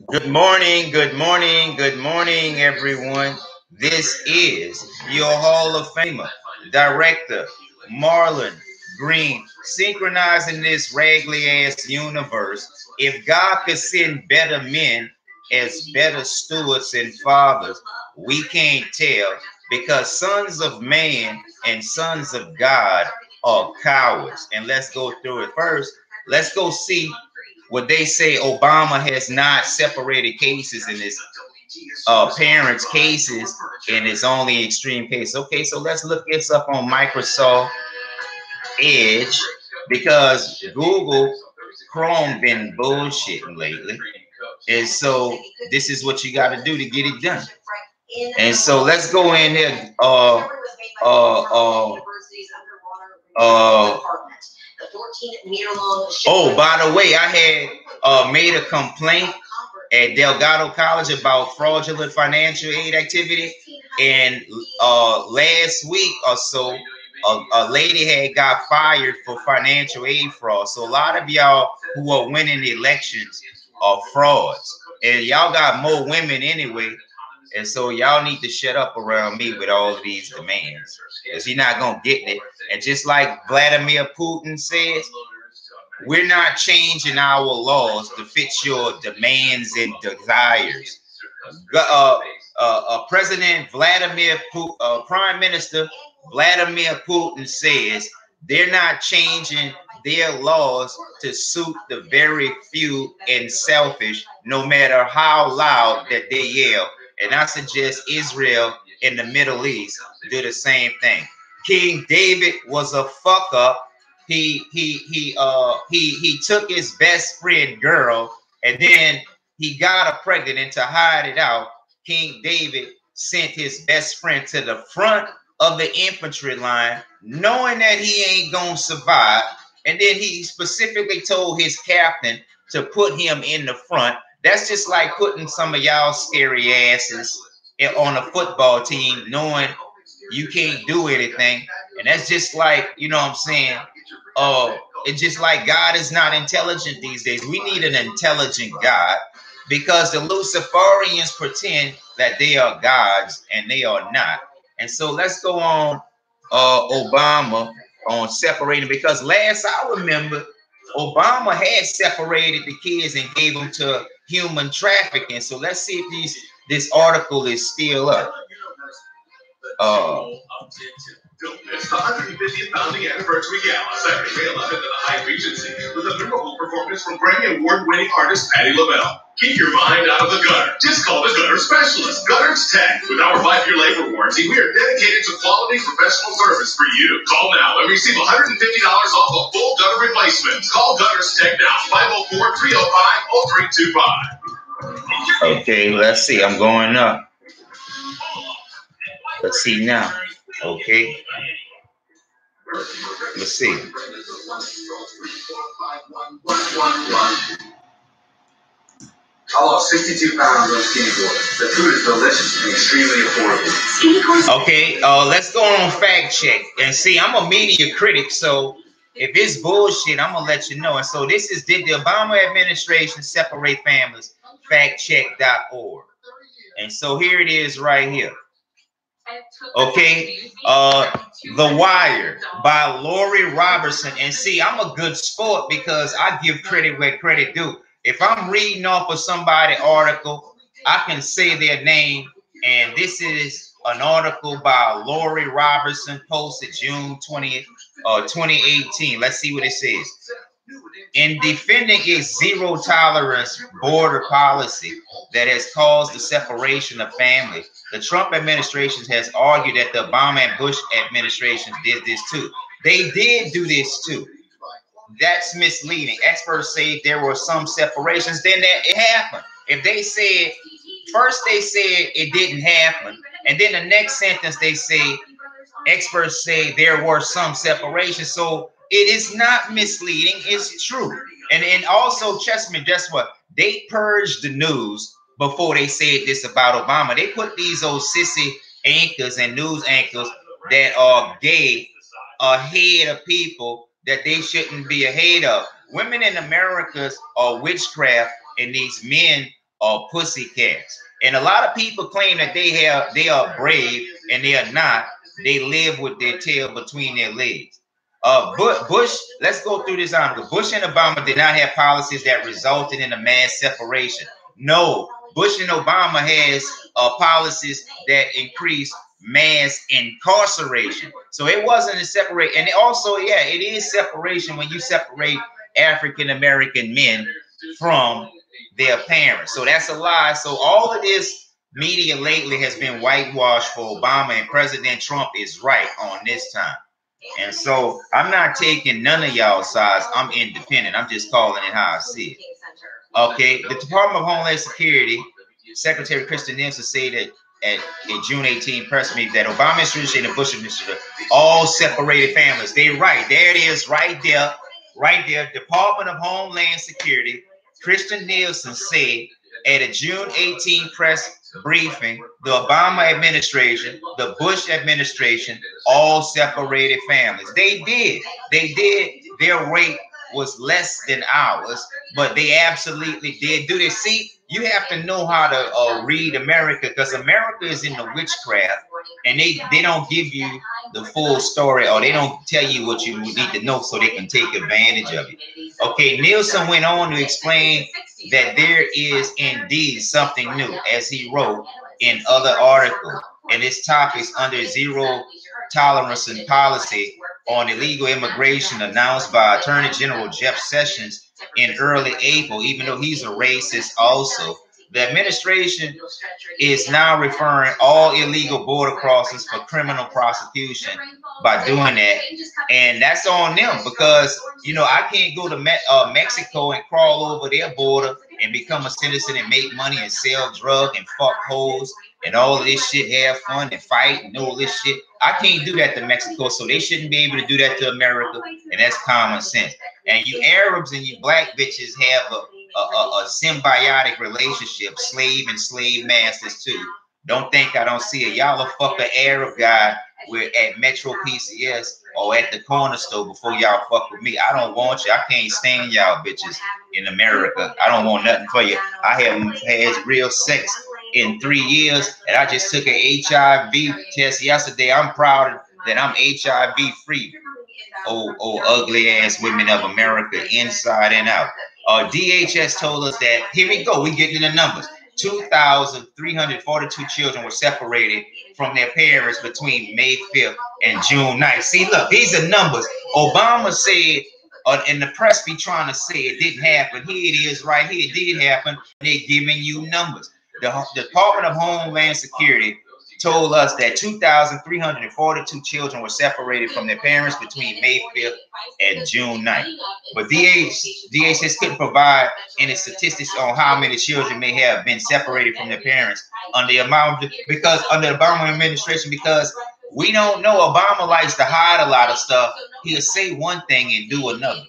Good morning, good morning, good morning, everyone. This is your Hall of Famer, Director Marlon Green, synchronizing this raggedy ass universe. If God could send better men as better stewards and fathers, we can't tell because sons of man and sons of God are cowards. And let's go through it first. Let's go see what they say. Obama has not separated cases in his parents' cases, and it's only extreme case. Okay, so let's look this up on Microsoft Edge because Google Chrome been bullshitting lately. And so this is what you got to do to get it done. And so let's go in here. Oh, by the way, I had made a complaint at Delgado College about fraudulent financial aid activity, and last week or so, a lady had got fired for financial aid fraud. So a lot of y'all who are winning elections are frauds, and y'all got more women anyway. And so y'all need to shut up around me with all of these demands, because you're not going to get it. And just like Vladimir Putin says, we're not changing our laws to fit your demands and desires. President Vladimir Putin, Prime Minister Vladimir Putin says they're not changing their laws to suit the very few and selfish, no matter how loud that they yell. And I suggest Israel in the Middle East do the same thing. King David was a fuck up. He took his best friend girl, and then he got her pregnant, and to hide it out, King David sent his best friend to the front of the infantry line, knowing that he ain't gonna survive. And then he specifically told his captain to put him in the front. That's just like putting some of y'all scary asses on a football team, knowing you can't do anything. And that's just like, you know what I'm saying? It's just like God is not intelligent these days. We need an intelligent God, because the Luciferians pretend that they are gods and they are not. And so let's go on Obama on separating, because last I remember, Obama had separated the kids and gave them to human trafficking. So let's see if this article is still up. Don't miss the 150th founding anniversary gala, Saturday, May 11th at the Hyatt Regency, with a memorable performance from Grammy Award-winning artist Patti LaBelle. Keep your mind out of the gutter. Just call the gutter specialist, Gutters Tech. With our 5-year labor warranty, we are dedicated to quality professional service for you. Call now and receive $150 off a full gutter replacement. Call Gutters Tech now, 504-305-0325. Okay, let's see. I'm going up. Let's see now. Okay. Let's see. I lost 62 pounds on skinny board. The food is delicious and extremely affordable. Okay, let's go on fact check. And see, I'm a media critic, so if it's bullshit, I'm gonna let you know. And so this is, did the Obama administration separate families? Factcheck.org. And so here it is right here. Okay, The Wire by Lori Robertson. And see, I'm a good sport because I give credit where credit due. If I'm reading off of somebody's article, I can say their name. And this is an article by Lori Robertson, posted June 20th, 2018. Let's see what it says. In defending its zero tolerance border policy that has caused the separation of families, the Trump administration has argued that the Obama and Bush administrations did this too. They did do this too. That's misleading. Experts say there were some separations, then that it happened. If they said, first they said it didn't happen, and then the next sentence they say, experts say there were some separations. So it is not misleading, it's true. And also, Chessman, guess what? They purged the news before they said this about Obama. They put these old sissy anchors and news anchors that are gay ahead of people that they shouldn't be ahead of. Women in America are witchcraft, and these men are pussycats. And a lot of people claim that they are brave, and they are not. They live with their tail between their legs. Bush, let's go through this article. Bush and Obama did not have policies that resulted in a mass separation. No, Bush and Obama has policies that increase mass incarceration. So it wasn't a separate, and also, yeah, it is separation when you separate African American men from their parents. So that's a lie. So all of this media lately has been whitewashed for Obama, and President Trump is right on this time. And so I'm not taking none of y'all sides. I'm independent. I'm just calling it how I see it. Okay, the Department of Homeland Security Secretary Kristen Nielsen said that at a June 18 press meeting that Obama administration and Bush administration all separated families. They right. There it is right there. Right there. Department of Homeland Security, Kristen Nielsen said at a June 18 press briefing, the Obama administration, the Bush administration, all separated families. They did. Their rate was less than ours, but they absolutely did do this. See, you have to know how to read America, because America is in the witchcraft, and they don't give you the full story, or they don't tell you what you need to know so they can take advantage of it. Okay, Nielsen went on to explain that there is indeed something new, as he wrote in other articles, and this topic is under zero tolerance and policy on illegal immigration announced by Attorney General Jeff Sessions in early April, even though he's a racist also. The administration is now referring all illegal border crossings for criminal prosecution by doing that. And that's on them, because, you know, I can't go to Mexico and crawl over their border and become a citizen and make money and sell drugs and fuck hoes and all of this shit, have fun and fight and all this shit. I can't do that to Mexico, so they shouldn't be able to do that to America, and that's common sense. And you Arabs and you black bitches have a symbiotic relationship, slave and slave masters too. Don't think I don't see it. Y'all will fuck an Arab guy at Metro PCS or at the corner store before y'all fuck with me. I don't want you. I can't stand y'all bitches in America. I don't want nothing for you. I haven't had real sex in 3 years, and I just took an HIV test yesterday. I'm proud that I'm HIV free. Oh, ugly ass women of America, inside and out. DHS told us that, here we go, we getting the numbers. 2,342 children were separated from their parents between May 5th and June 9th. See, look, these are numbers. Obama said, and the press be trying to say it didn't happen. Here it is right here. It did happen. They're giving you numbers. The Department of Homeland Security told us that 2,342 children were separated from their parents between May 5th and June 9th. But DHS couldn't provide any statistics on how many children may have been separated from their parents under the Obama administration, because we don't know. Obama likes to hide a lot of stuff. He'll say one thing and do another.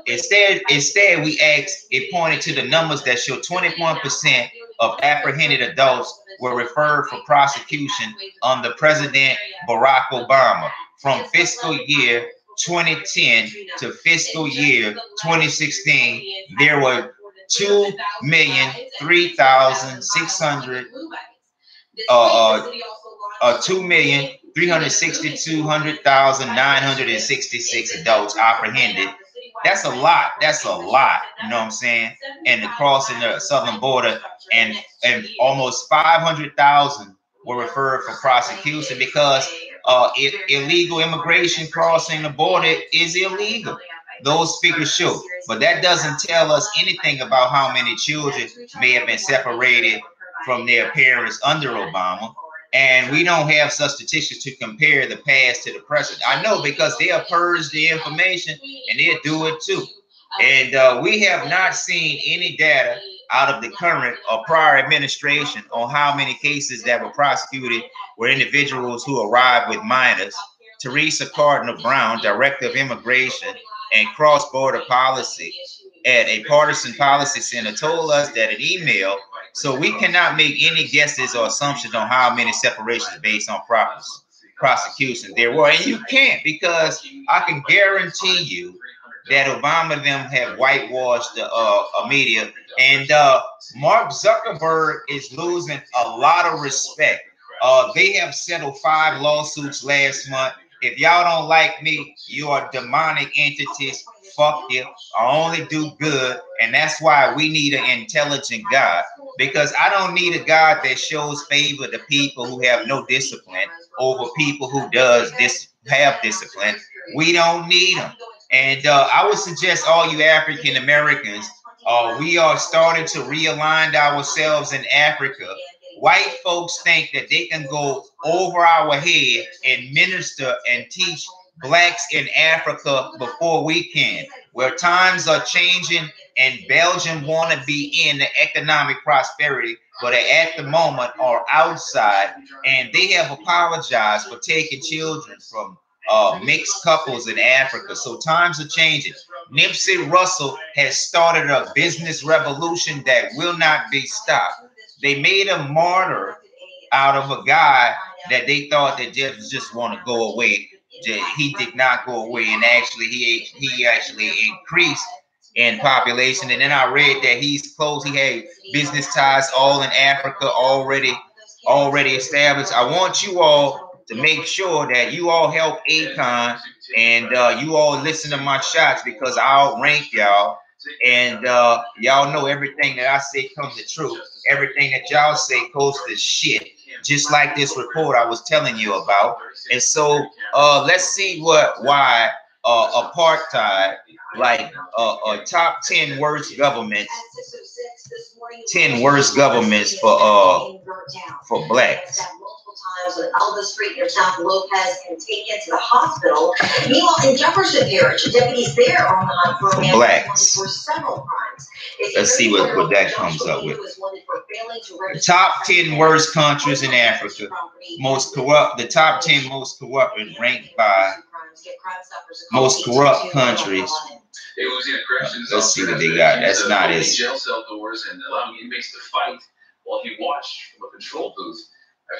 Instead, we asked, it pointed to the numbers that show 21% of apprehended adults were referred for prosecution under President Barack Obama. From fiscal year 2010 to fiscal year 2016, there were 2,362,966 adults apprehended. That's a lot. That's a lot. You know what I'm saying? And crossing the southern border, and almost 500,000 were referred for prosecution, because illegal immigration crossing the border is illegal. Those figures show. But that doesn't tell us anything about how many children may have been separated from their parents under Obama. And we don't have such statistics to compare the past to the present. I know, because they'll purge the information and they'll do it too. And we have not seen any data out of the current or prior administration on how many cases that were prosecuted were individuals who arrived with minors. Teresa Cardinal Brown, Director of Immigration and Cross-Border Policy at a partisan policy center, told us that an email. So we cannot make any guesses or assumptions on how many separations based on prosecutions there were. And you can't, because I can guarantee you that Obama them have whitewashed the media. And Mark Zuckerberg is losing a lot of respect. They have settled 5 lawsuits last month. If y'all don't like me, you are demonic entities. Fuck you. I only do good. And that's why we need an intelligent God. Because I don't need a God that shows favor to people who have no discipline over people who have discipline. We don't need them. And I would suggest all you African Americans, we are starting to realign ourselves in Africa. White folks think that they can go over our head and minister and teach blacks in Africa before we can. Where times are changing and Belgium want to be in the economic prosperity, but at the moment are outside, and they have apologized for taking children from mixed couples in Africa. So times are changing. Nipsey Russell has started a business revolution that will not be stopped. They made a martyr out of a guy that they thought that just want to go away. He did not go away, and actually he actually increased in population. And then I read that he's close. He had business ties all in Africa already established. I want you all to make sure that you all help Akon, and you all listen to my shots, because I'll rank y'all. And y'all know everything that I say comes to truth. Everything that y'all say goes to shit. Just like this report I was telling you about. And so let's see why apartheid, like top 10 worst governments, 10 worst governments for blacks. On Elba Street near South Lopez and taken to the hospital. Meanwhile, in Jefferson Parish, deputies there are on the hunt for a man blacks for several crimes. Let's see what that comes up with. The top 10 worst countries in Africa, most corrupt. The top 10 most corrupt is ranked by most corrupt countries. Let's see what they got. That's not his. Jail cell doors and allowing inmates to fight while he watched from a control booth.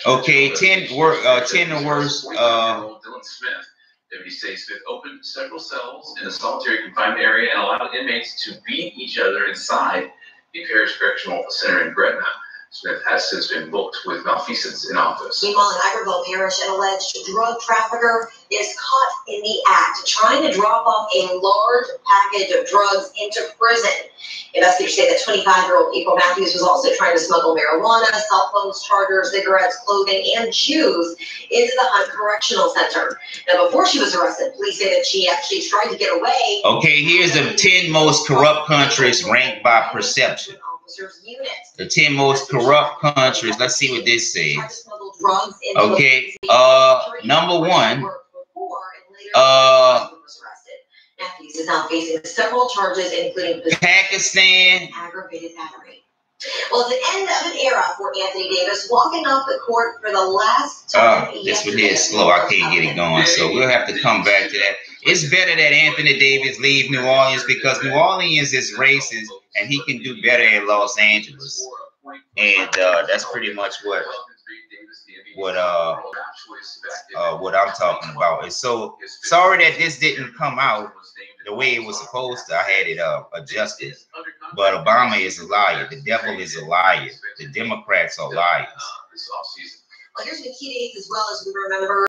Okay, 10 worst. Dylan Smith. Deputies say Smith opened several cells in a solitary confinement area and allowed inmates to beat each other inside the Parish Correctional Center in Gretna. Smith has since been booked with malfeasance in office. Meanwhile, in Iberville Parish, an alleged drug trafficker is caught in the act trying to drop off a large package of drugs into prison. Investigators say that 25-year-old April Matthews was also trying to smuggle marijuana, cell phones, chargers, cigarettes, clothing, and shoes into the Hunt Correctional Center. Now, before she was arrested, police say that she actually tried to get away. Okay, here's the 10 most corrupt countries ranked by perception. The 10 most corrupt countries. Let's see what this says. Okay, number 1. Matthews is now facing several charges, including Pakistan. Aggravated battery. Well, it's the end of an era for Anthony Davis, walking off the court for the last time. This one here is slow. I can't get it going, so we'll have to come back to that. It's better that Anthony Davis leave New Orleans, because New Orleans is racist, and he can do better in Los Angeles. And that's pretty much what I'm talking about. And so sorry that this didn't come out the way it was supposed to. I had it adjusted. But Obama is a liar. The devil is a liar. The Democrats are liars. Well, here's the key dates as well as we remember.